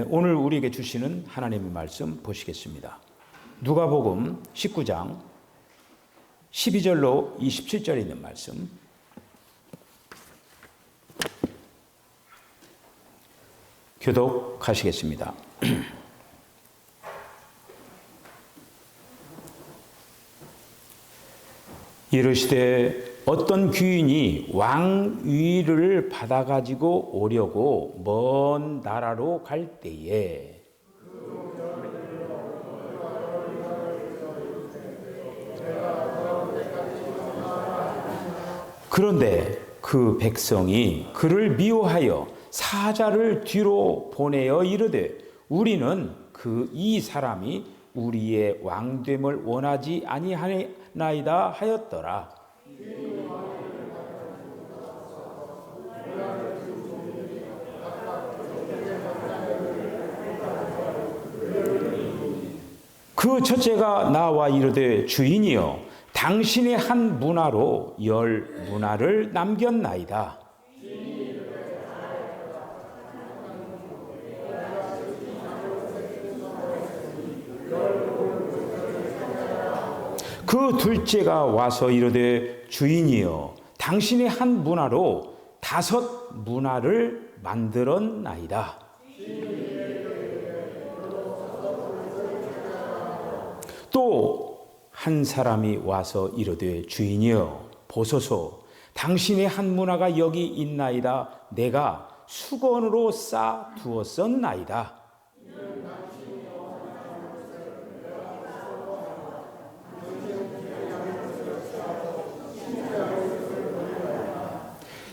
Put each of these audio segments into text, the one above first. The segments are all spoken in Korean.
오늘 우리에게 주시는 하나님의 말씀 보시겠습니다. 누가복음 19장 12절로 27절에 있는 말씀, 교독하시겠습니다. 이르시되 어떤 귀인이 왕위를 받아가지고 오려고 먼 나라로 갈 때에 그런데 그 백성이 그를 미워하여 사자를 뒤로 보내어 이르되 우리는 이 사람이 우리의 왕됨을 원하지 아니하나이다 하였더라. 그 첫째가 나와 이르되 주인이여 당신의 한 문화로 10 문화를 남겼나이다. 그 둘째가 와서 이르되 주인이여 당신의 한 문화로 5 문화를 만들었나이다. 또 한 사람이 와서 이르되 주인이여 보소서 당신의 한 문화가 여기 있나이다. 내가 수건으로 싸 두었었나이다.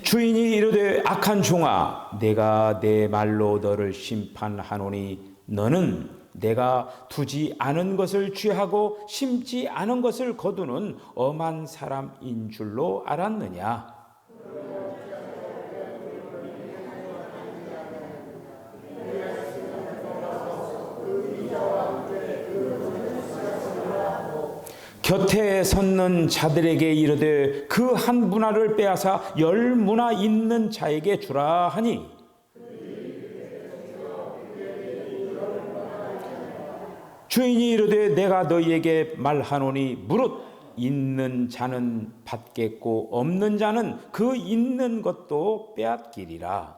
주인이 이르되 악한 종아 내가 내 말로 너를 심판하노니 너는 내가 두지 않은 것을 취하고 심지 않은 것을 거두는 엄한 사람인 줄로 알았느냐. 곁에 섰는 자들에게 이르되 그 한 문화를 빼앗아 10 문화 있는 자에게 주라 하니 주인이 이르되 내가 너희에게 말하노니 무릇 있는 자는 받겠고 없는 자는 그 있는 것도 빼앗기리라.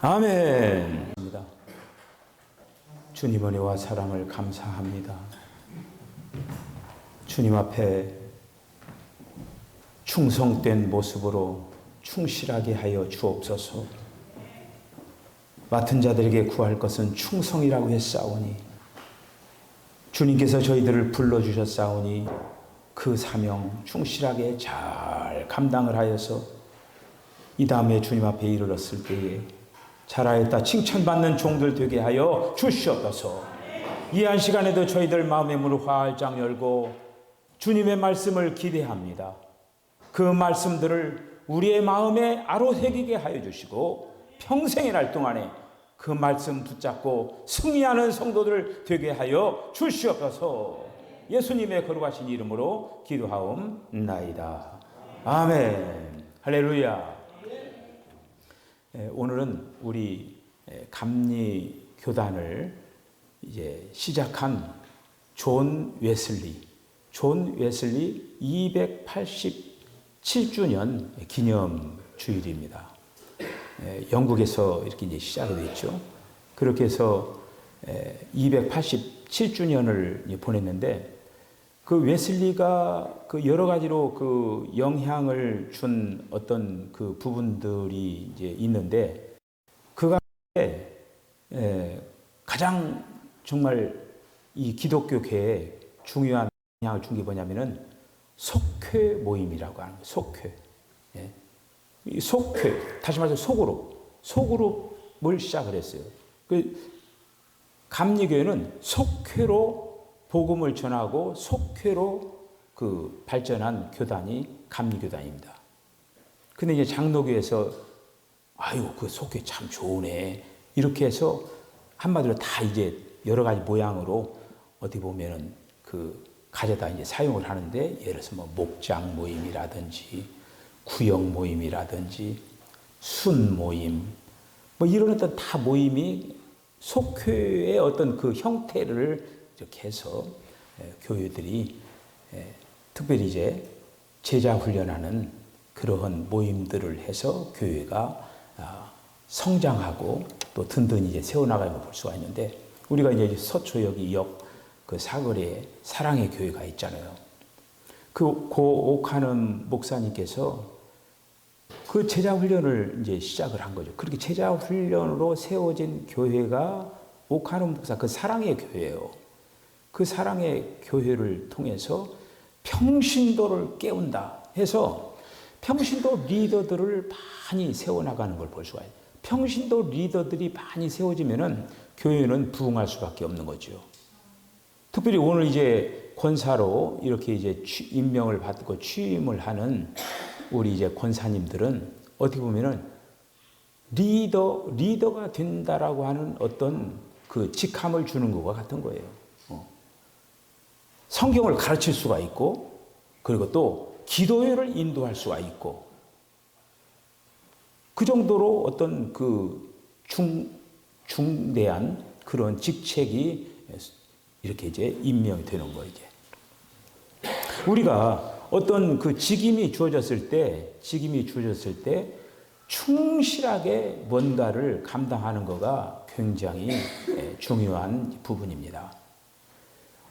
아멘. 주님 은혜와 사랑을 감사합니다. 주님 앞에 충성된 모습으로 충실하게 하여 주옵소서. 맡은 자들에게 구할 것은 충성이라고 했사오니 주님께서 저희들을 불러주셨사오니 그 사명 충실하게 잘 감당을 하여서 이 다음에 주님 앞에 이르렀을 때에 잘하였다 칭찬받는 종들 되게 하여 주시옵소서. 이 한 시간에도 저희들 마음의 문을 활짝 열고 주님의 말씀을 기대합니다. 그 말씀들을 우리의 마음에 아로새기게 하여 주시고 평생의 날 동안에 그 말씀 붙잡고 승리하는 성도들 되게 하여 주시옵소서. 예수님의 거룩하신 이름으로 기도하옵나이다. 아멘. 할렐루야. 오늘은 우리 감리 교단을 이제 시작한 존 웨슬리 287주년 기념 주일입니다. 영국에서 이렇게 이제 시작이 됐죠. 그렇게 해서 287주년을 보냈는데 그 웨슬리가 그 여러 가지로 그 영향을 준 어떤 그 부분들이 이제 있는데 그 가운데 가장 정말 이 기독교계에 중요한 영향을 준 게 뭐냐면은 속회 모임이라고 하는 거예요. 속회. 이 속회, 다시 말해서 소그룹을 시작을 했어요. 그 감리교회는 속회로 복음을 전하고 속회로 그 발전한 교단이 감리교단입니다. 근데 이제 장로교에서 아유 그 속회 참 좋으네 이렇게 해서 한마디로 다 이제 여러 가지 모양으로 어떻게 보면은 그 가져다 이제 사용을 하는데, 예를 들어서 뭐 목장 모임이라든지 구역 모임이라든지 순 모임, 뭐 이런 어떤 다 모임이 속교회의 어떤 그 형태를 이렇게 해서 교회들이 특별히 이제 제자 훈련하는 그러한 모임들을 해서 교회가 성장하고 또 든든히 이제 세워나가는 걸 볼 수가 있는데, 우리가 이제 서초역이 역 그 사거리에 사랑의 교회가 있잖아요. 그 오카는 목사님께서 그 제자 훈련을 이제 시작을 한 거죠. 그렇게 제자 훈련으로 세워진 교회가 오카는 목사 그 사랑의 교회예요. 그 사랑의 교회를 통해서 평신도를 깨운다 해서 평신도 리더들을 많이 세워나가는 걸 볼 수가 있어요. 평신도 리더들이 많이 세워지면은 교회는 부흥할 수밖에 없는 거죠. 특별히 오늘 이제 권사로 이렇게 이제 임명을 받고 취임을 하는 우리 이제 권사님들은 어떻게 보면은 리더가 된다라고 하는 어떤 그 직함을 주는 것과 같은 거예요. 성경을 가르칠 수가 있고, 그리고 또 기도회를 인도할 수가 있고, 그 정도로 어떤 그 중대한 그런 직책이 이렇게 이제 임명이 되는 거예요, 이게. 우리가 어떤 그 직임이 주어졌을 때 충실하게 뭔가를 감당하는 거가 굉장히 중요한 부분입니다.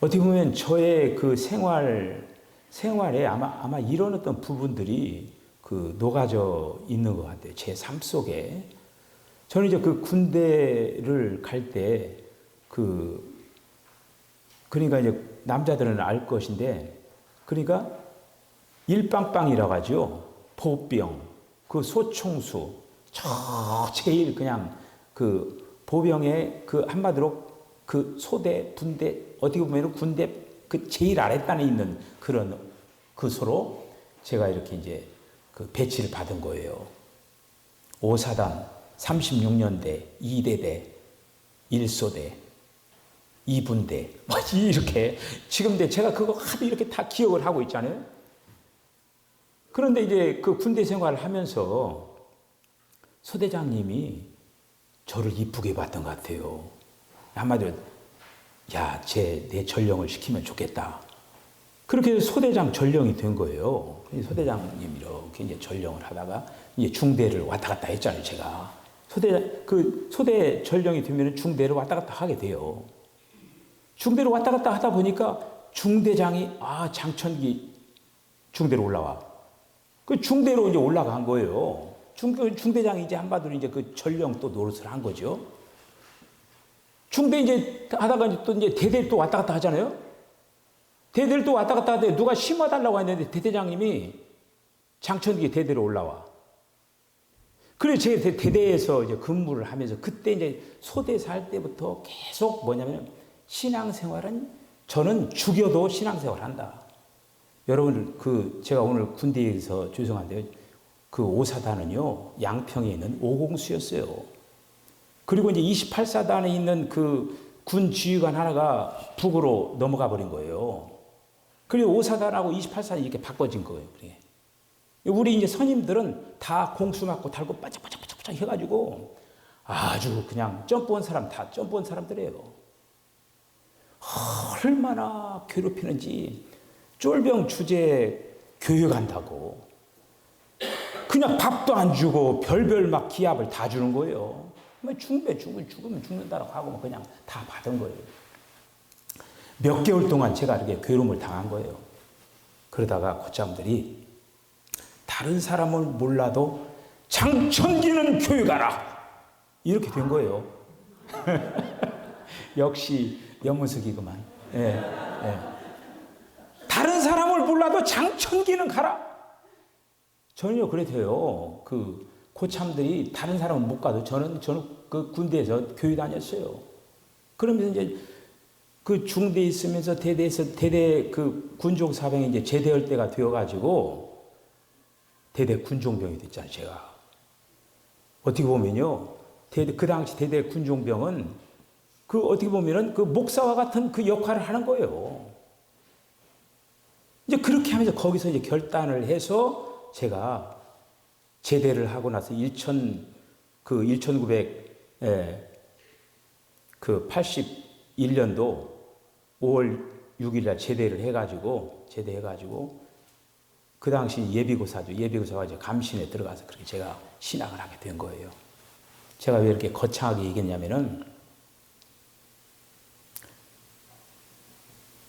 어떻게 보면 저의 그 생활에 아마 이런 어떤 부분들이 그 녹아져 있는 것 같아요. 제 삶 속에. 저는 이제 그 군대를 갈 때 그러니까 이제 남자들은 알 것인데, 그러니까 일빵빵이라고 하죠. 보병, 그 소총수, 제일 그냥 그 보병의 그 한마디로 그 소대, 분대, 어떻게 보면 군대 그 제일 아랫단에 있는 그런 그 소로 제가 이렇게 이제 그 배치를 받은 거예요. 5사단, 36년대, 2대대, 1소대, 2분대, 이렇게 지금 제가 그거 하도 이렇게 다 기억을 하고 있잖아요. 그런데 이제 그 군대 생활을 하면서 소대장님이 저를 이쁘게 봤던 것 같아요. 한마디로, 야, 내 전령을 시키면 좋겠다. 그렇게 소대장 전령이 된 거예요. 소대장님 이렇게 이제 전령을 하다가 이제 중대를 왔다 갔다 했잖아요, 제가. 소대 전령이 되면 중대를 왔다 갔다 하게 돼요. 중대로 왔다 갔다 하다 보니까 중대장이, 장천기 중대로 올라와. 그 중대로 이제 올라간 거예요. 중대장이 이제 한마디로 이제 그 전령 또 노릇을 한 거죠. 중대 이제 하다가 또 이제 대대를 또 왔다 갔다 하잖아요. 대대를 또 왔다 갔다 하는데 누가 심어달라고 했는데 대대장님이 장천기 대대로 올라와. 그래서 제가 대대에서 이제 근무를 하면서 그때 이제 소대사 할 때부터 계속 뭐냐면 신앙생활은 저는 죽여도 신앙생활 한다. 여러분, 제가 오늘 군대에서 죄송한데요. 그 5사단은요, 양평에 있는 5공수였어요. 그리고 이제 28사단에 있는 그 군 지휘관 하나가 북으로 넘어가 버린 거예요. 그리고 5사단하고 28사단이 이렇게 바꿔진 거예요. 우리 이제 선임들은 다 공수 맞고 달고 바짝바짝바짝 해가지고 아주 그냥 점프 온 사람 다 점프 온 사람들이에요. 얼마나 괴롭히는지. 쫄병 주제 교육한다고 그냥 밥도 안 주고 별별 막 기합을 다 주는 거예요. 죽으면 죽는다라고 하고 그냥 다 받은 거예요. 몇 개월 동안 제가 이렇게 괴로움을 당한 거예요. 그러다가 고참들이 다른 사람을 몰라도 장천기는 교육하라 이렇게 된 거예요. 역시 염문석이구만. 예. 다른 사람을 몰라도 장천기는 가라. 저는요 그래도요 그 고참들이 다른 사람은 못 가도 저는 그 군대에서 교회 다녔어요. 그러면서 이제 그 중대에 있으면서 대대 그 군종 사병이 이제 제대할 때가 되어가지고 대대 군종병이 됐잖아요. 제가 어떻게 보면요 그 당시 대대 군종병은 그 어떻게 보면은 그 목사와 같은 그 역할을 하는 거예요. 이제 그렇게 하면서 거기서 이제 결단을 해서 제가 제대를 하고 나서 1981년도 5월 6일 날 제대해가지고 그 당시 예비고사죠. 예비고사가 이제 감신에 들어가서 그렇게 제가 신학을 하게 된 거예요. 제가 왜 이렇게 거창하게 얘기했냐면은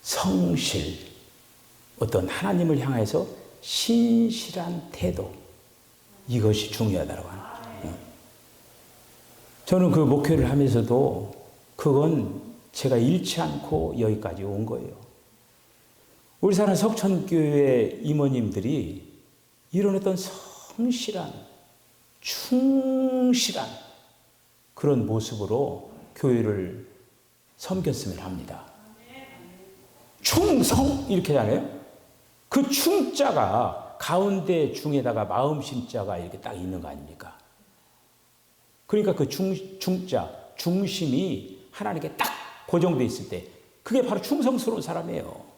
성실, 어떤 하나님을 향해서 신실한 태도, 이것이 중요하다고 하는 거죠. 저는 그 목회를 하면서도 그건 제가 잃지 않고 여기까지 온 거예요. 우리 사는 석천교회 임원님들이 이런 어떤 성실한, 충실한 그런 모습으로 교회를 섬겼으면 합니다. 충성 이렇게 하잖아요. 그 충자가 가운데 중에다가 마음심자가 이렇게 딱 있는 거 아닙니까? 그러니까 그 중자, 중심이 하나님께 딱 고정되어 있을 때 그게 바로 충성스러운 사람이에요.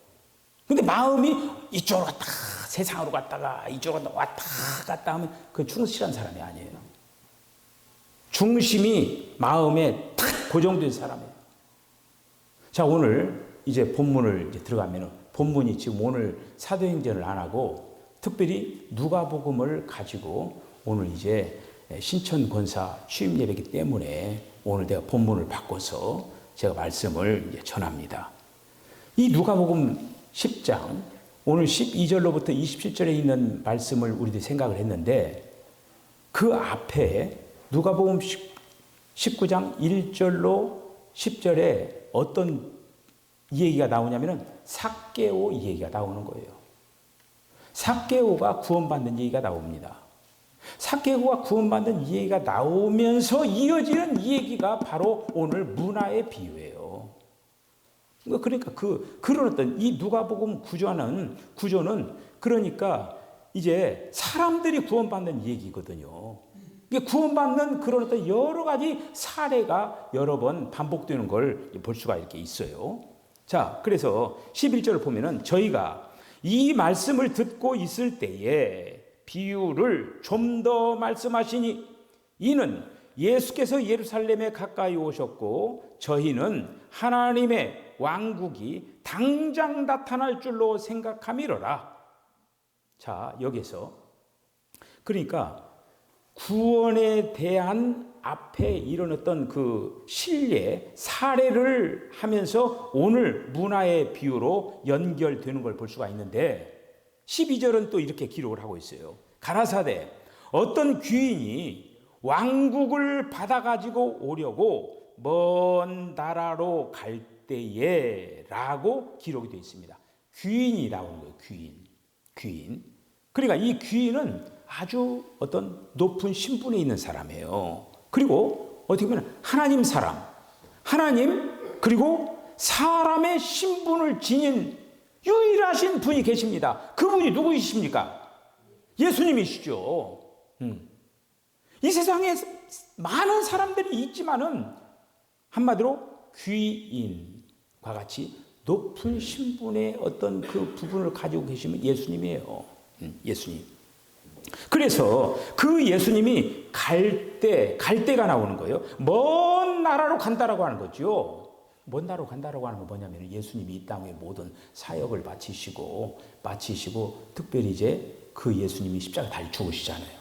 근데 마음이 이쪽으로 갔다가 세상으로 갔다가 이쪽으로 왔다 갔다 하면 그건 충실한 사람이 아니에요. 중심이 마음에 딱 고정된 사람이에요. 자, 오늘 이제 본문을 이제 들어가면은 본문이 지금 오늘 사도행전을 안 하고 특별히 누가복음을 가지고 오늘 이제 신천 권사 취임 예배이기 때문에 오늘 내가 본문을 바꿔서 제가 말씀을 이제 전합니다. 이 누가복음 10장 오늘 12절로부터 27절에 있는 말씀을 우리들이 생각을 했는데 그 앞에 누가복음 19장 1절로 10절에 어떤 얘기가 나오냐면은 삭개오 얘기가 나오는 거예요. 삭개오가 구원받는 얘기가 나옵니다. 삭개오가 구원받는 얘기가 나오면서 이어지는 얘기가 바로 오늘 문화의 비유예요. 그러니까 그런 어떤 이 누가복음 구조는 그러니까 이제 사람들이 구원받는 얘기거든요. 구원받는 그런 어떤 여러 가지 사례가 여러 번 반복되는 걸 볼 수가 이렇게 있어요. 자, 그래서 11절을 보면은 저희가 이 말씀을 듣고 있을 때에 비유를 좀 더 말씀하시니 이는 예수께서 예루살렘에 가까이 오셨고 저희는 하나님의 왕국이 당장 나타날 줄로 생각함이로라. 자, 여기서 그러니까 구원에 대한 앞에 이런 어떤 그 신뢰, 사례를 하면서 오늘 문화의 비유로 연결되는 걸 볼 수가 있는데 12절은 또 이렇게 기록을 하고 있어요. 가라사대 어떤 귀인이 왕국을 받아가지고 오려고 먼 나라로 갈 때에 라고 기록이 되어 있습니다. 귀인이 나오는 거예요. 귀인. 그러니까 이 귀인은 아주 어떤 높은 신분에 있는 사람이에요. 그리고 어떻게 보면 하나님 그리고 사람의 신분을 지닌 유일하신 분이 계십니다. 그분이 누구이십니까? 예수님이시죠. 이 세상에 많은 사람들이 있지만은 한마디로 귀인과 같이 높은 신분의 어떤 그 부분을 가지고 계시면 예수님이에요. 예수님. 그래서 그 예수님이 갈 때가 나오는 거예요. 먼 나라로 간다라고 하는 거죠. 먼 나라로 간다라고 하는 건 뭐냐면 예수님이 이 땅에 모든 사역을 마치시고 특별히 이제 그 예수님이 십자가 달려 죽으시잖아요.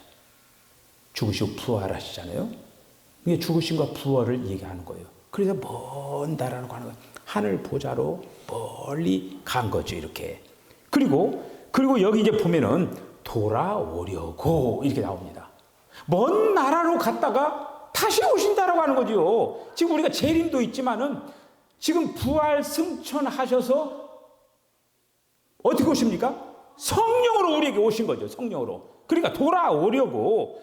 죽으시고 부활하시잖아요. 이게 죽으심과 부활을 얘기하는 거예요. 그래서 먼 나라로 가는 거예요. 하늘 보좌로 멀리 간 거죠, 이렇게. 그리고 여기 이제 보면은 돌아오려고 이렇게 나옵니다. 먼 나라로 갔다가 다시 오신다라고 하는 거죠. 지금 우리가 재림도 있지만은 지금 부활 승천하셔서 어떻게 오십니까? 성령으로 우리에게 오신 거죠. 성령으로. 그러니까 돌아오려고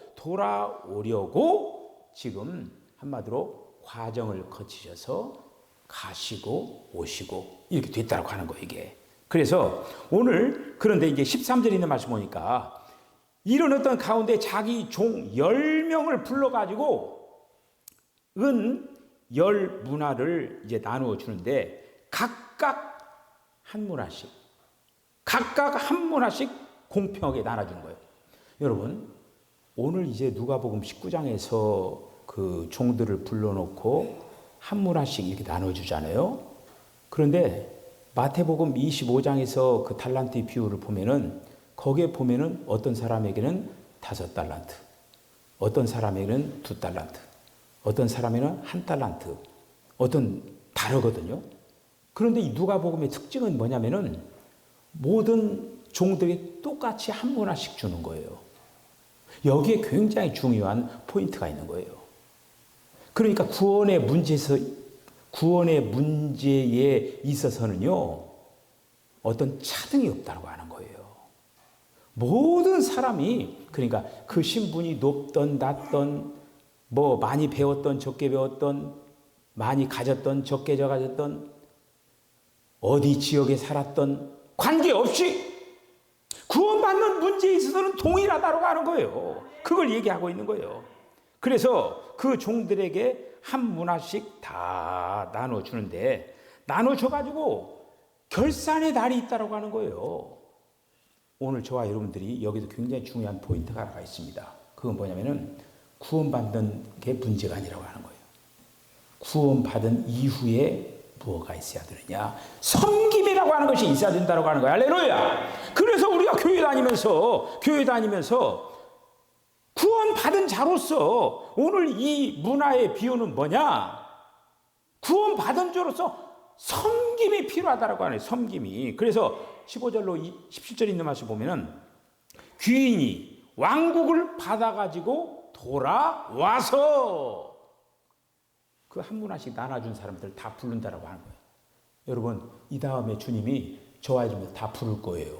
지금 한마디로 과정을 거치셔서 가시고 오시고 이렇게 됐다고 하는 거예요, 이게. 그래서 오늘 그런데 이제 13절에 있는 말씀 보니까 이런 어떤 가운데 자기 종 10명을 불러가지고 은 10문화를 이제 나누어 주는데 각각 한 문화씩 각각 한 문화씩 공평하게 나눠주는 거예요. 여러분, 오늘 이제 누가복음 19장에서 그 종들을 불러놓고 한 문화씩 이렇게 나눠주잖아요. 그런데 마태복음 25장에서 그 달란트의 비율을 보면은 거기에 보면은 어떤 사람에게는 5달란트, 어떤 사람에게는 2달란트, 어떤 사람에게는 1달란트, 어떤 다르거든요. 그런데 이 누가복음의 특징은 뭐냐면은 모든 종들이 똑같이 한 문화씩 주는 거예요. 여기에 굉장히 중요한 포인트가 있는 거예요. 그러니까 구원의 문제에 있어서는요, 어떤 차등이 없다고 하는 거예요. 모든 사람이, 그러니까 그 신분이 높던 낮던, 뭐 많이 배웠던 적게 배웠던, 많이 가졌던 적게 가졌던, 어디 지역에 살았던 관계없이 구원받는 문제에 있어서는 동일하다고 하는 거예요. 그걸 얘기하고 있는 거예요. 그래서 그 종들에게 한 문화씩 다 나눠주는데, 나눠줘가지고 결산의 날이 있다고 하는 거예요. 오늘 저와 여러분들이 여기서 굉장히 중요한 포인트가 하나가 있습니다. 그건 뭐냐면은 구원받는 게 문제가 아니라고 하는 거예요. 구원받은 이후에 무엇가 있어야 되느냐? 섬김이라고 하는 것이 있어야 된다고 하는 거예요. 할렐루야! 그래서 우리가 교회 다니면서 구원받은 자로서 오늘 이 문화의 비유는 뭐냐? 구원받은 자로서 섬김이 필요하다고 하네요. 섬김이. 그래서 15절로 17절에 있는 말씀 보면은 귀인이 왕국을 받아가지고 돌아와서 그 한 문화씩 나눠준 사람들 다 부른다라고 하는 거예요. 여러분, 이 다음에 주님이 저와 여러분들 다 부를 거예요.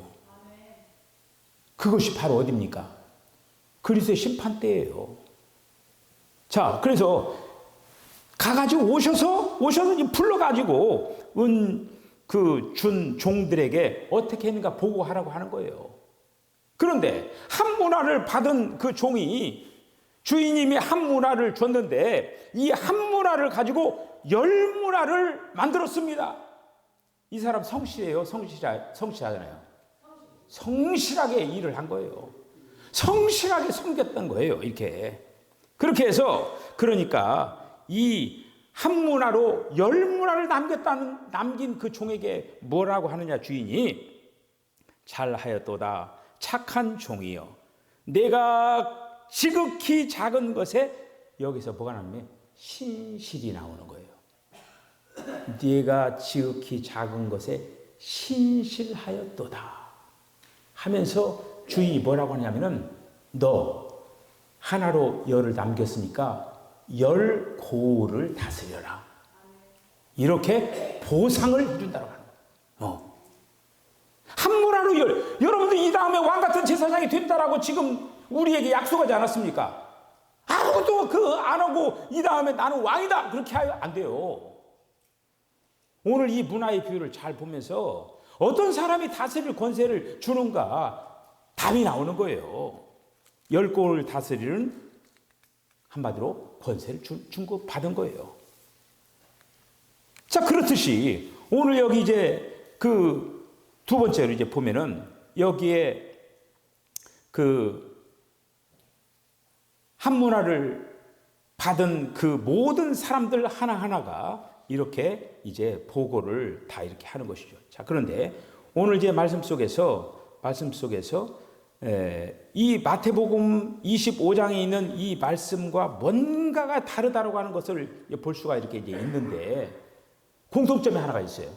그것이 바로 어디입니까? 그리스도의 심판 때예요. 자, 그래서 가가지고 오셔서 불러가지고 준 종들에게 어떻게 했는가 보고하라고 하는 거예요. 그런데 한 문화를 받은 그 종이 주인님이 한 문화를 줬는데 이 한 문화를 가지고 10문화를 만들었습니다. 이 사람 성실해요? 성실하잖아요. 성실하게 일을 한 거예요. 성실하게 섬겼던 거예요. 이렇게. 그렇게 해서 그러니까 이 한 문화로 10문화를 남긴 그 종에게 뭐라고 하느냐 주인이 잘하였도다 착한 종이여 내가 지극히 작은 것에 여기서 뭐가 나오냐면 신실이 나오는 거예요. 네가 지극히 작은 것에 신실하였도다 하면서 주인이 뭐라고 하냐면은 너 하나로 열을 남겼으니까 10고을을 다스려라. 이렇게 보상을 해준다고 하는 거예요. 한 문화로 여러분들 이 다음에 왕 같은 제사장이 된다라고 지금 우리에게 약속하지 않았습니까? 아무것도 안 하고 이 다음에 나는 왕이다 그렇게 하면 안 돼요. 오늘 이 문화의 비유를 잘 보면서 어떤 사람이 다스릴 권세를 주는가 답이 나오는 거예요. 10고을 다스리는 한마디로 권세를 받은 거예요. 자, 그렇듯이 오늘 여기 이제 그 두 번째로 이제 보면은 여기에 그 한 문화를 받은 그 모든 사람들 하나하나가 이렇게 이제 보고를 다 이렇게 하는 것이죠. 자, 그런데 오늘 이제 말씀 속에서 이 마태복음 25장에 있는 이 말씀과 뭔가가 다르다고 하는 것을 볼 수가 이렇게 이제 있는데 공통점이 하나가 있어요.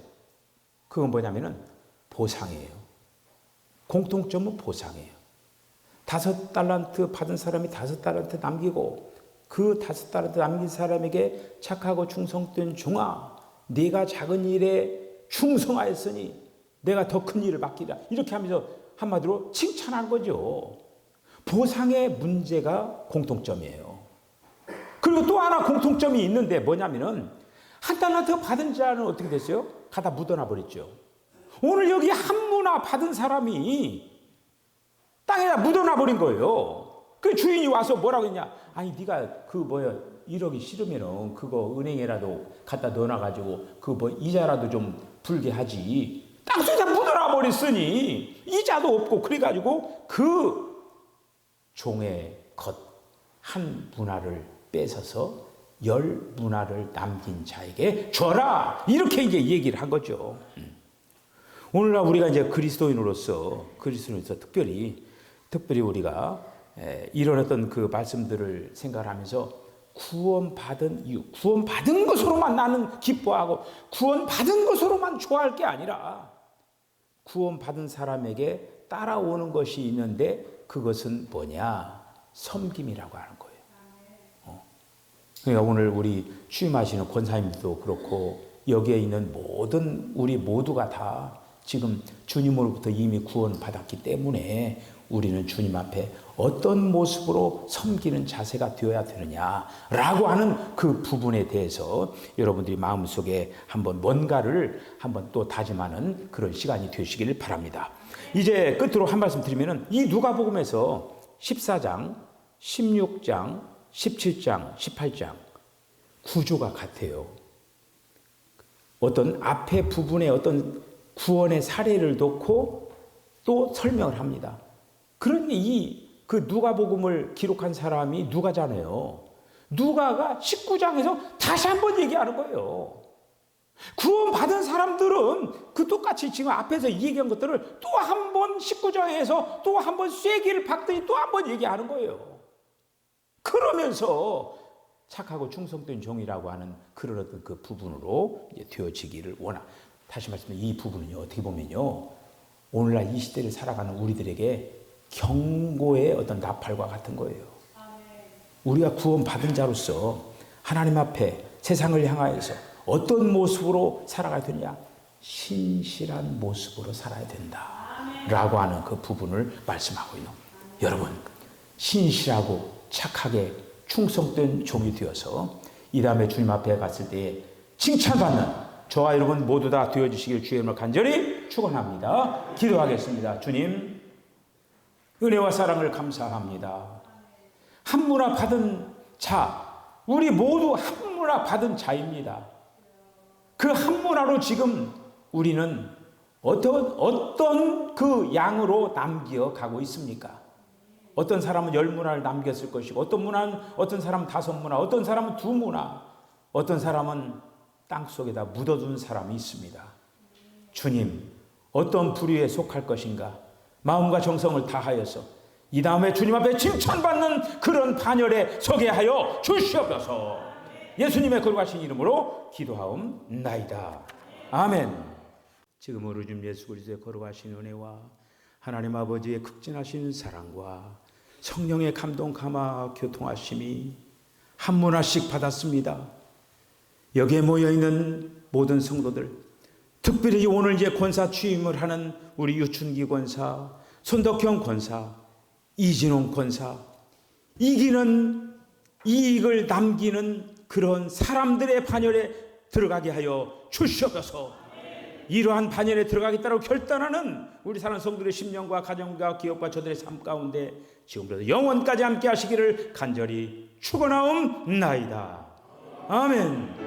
그건 뭐냐면은 보상이에요. 공통점은 보상이에요. 5달란트 받은 사람이 5달란트 남기고 그 5달란트 남긴 사람에게 착하고 충성된 종아, 네가 작은 일에 충성하였으니 내가 더 큰 일을 맡기라. 이렇게 하면서 한마디로 칭찬한 거죠. 보상의 문제가 공통점이에요. 그리고 또 하나 공통점이 있는데 뭐냐면은 1달란트 받은 자는 어떻게 됐어요? 갖다 묻어놔 버렸죠. 오늘 여기 한 문화 받은 사람이 땅에다 묻어놔 버린 거예요. 그 주인이 와서 뭐라고 했냐? 아니 네가 1억이 싫으면은 그거 은행에라도 갖다 넣어놔가지고 이자라도 좀 불게 하지. 땅속에다 묻어놔 떠나버렸으니 이자도 없고 그래가지고 그 종의 것 한 문화를 뺏어서 10문화를 남긴 자에게 줘라, 이렇게 이제 얘기를 한 거죠. 오늘날 우리가 이제 그리스도인으로서 특별히 우리가 이런 어떤 그 말씀들을 생각하면서 구원받은 이유, 구원받은 것으로만 나는 기뻐하고 구원받은 것으로만 좋아할 게 아니라 구원받은 사람에게 따라오는 것이 있는데 그것은 뭐냐? 섬김이라고 하는 거예요. 그러니까 오늘 우리 취임하시는 권사님도 그렇고 여기에 있는 모든 우리 모두가 다 지금 주님으로부터 이미 구원받았기 때문에 우리는 주님 앞에 어떤 모습으로 섬기는 자세가 되어야 되느냐라고 하는 그 부분에 대해서 여러분들이 마음속에 한번 뭔가를 한번 또 다짐하는 그런 시간이 되시길 바랍니다. 이제 끝으로 한 말씀 드리면은 이 누가복음에서 14장, 16장, 17장, 18장 구조가 같아요. 어떤 앞에 부분에 어떤 구원의 사례를 놓고 또 설명을 합니다. 그러니 그 누가복음을 기록한 사람이 누가잖아요. 누가가 19장에서 다시 한번 얘기하는 거예요. 구원받은 사람들은 그 똑같이 지금 앞에서 얘기한 것들을 또 한 번 19장에서 또 한 번 쐐기를 박더니 또 한 번 얘기하는 거예요. 그러면서 착하고 충성된 종이라고 하는 그런 어떤 그 부분으로 되어지기를 다시 말씀드리면 이 부분은요, 어떻게 보면요, 오늘날 이 시대를 살아가는 우리들에게 경고의 어떤 나팔과 같은 거예요. 우리가 구원받은 자로서 하나님 앞에 세상을 향하여서 어떤 모습으로 살아가야 되냐? 신실한 모습으로 살아야 된다라고 하는 그 부분을 말씀하고 있는 여러분, 신실하고 착하게 충성된 종이 되어서 이 다음에 주님 앞에 갔을 때 칭찬받는 저와 여러분 모두 다 되어주시길 주의 이름으로 간절히 축원합니다. 기도하겠습니다. 주님, 은혜와 사랑을 감사합니다. 한 문화 받은 자, 우리 모두 한 문화 받은 자입니다. 그 한 문화로 지금 우리는 어떤 그 양으로 남겨가고 있습니까? 어떤 사람은 10문화를 남겼을 것이고 어떤 사람은 5문화, 어떤 사람은 2문화, 어떤 사람은 땅속에다 묻어둔 사람이 있습니다. 주님, 어떤 부류에 속할 것인가? 마음과 정성을 다하여서 이 다음에 주님 앞에 칭찬받는 그런 반열에 서게 하여 주시옵소서. 예수님의 거룩하신 이름으로 기도하옵나이다. 아멘. 지금으로 주님 예수 그리스도의 거룩하신 은혜와 하나님 아버지의 극진하신 사랑과 성령의 감동 감화 교통하심이 한 문화씩 받았습니다. 여기에 모여있는 모든 성도들, 특별히 오늘 이제 권사 취임을 하는 우리 유춘기 권사, 손덕형 권사, 이진홍 권사, 이기는 이익을 남기는 그런 사람들의 반열에 들어가게 하여 주시옵소서. 이러한 반열에 들어가겠다고 결단하는 우리 사랑하는 성도들의 심령과 가정과 기업과 저들의 삶 가운데 지금부터 영원까지 함께 하시기를 간절히 축원하옵나이다. 아멘.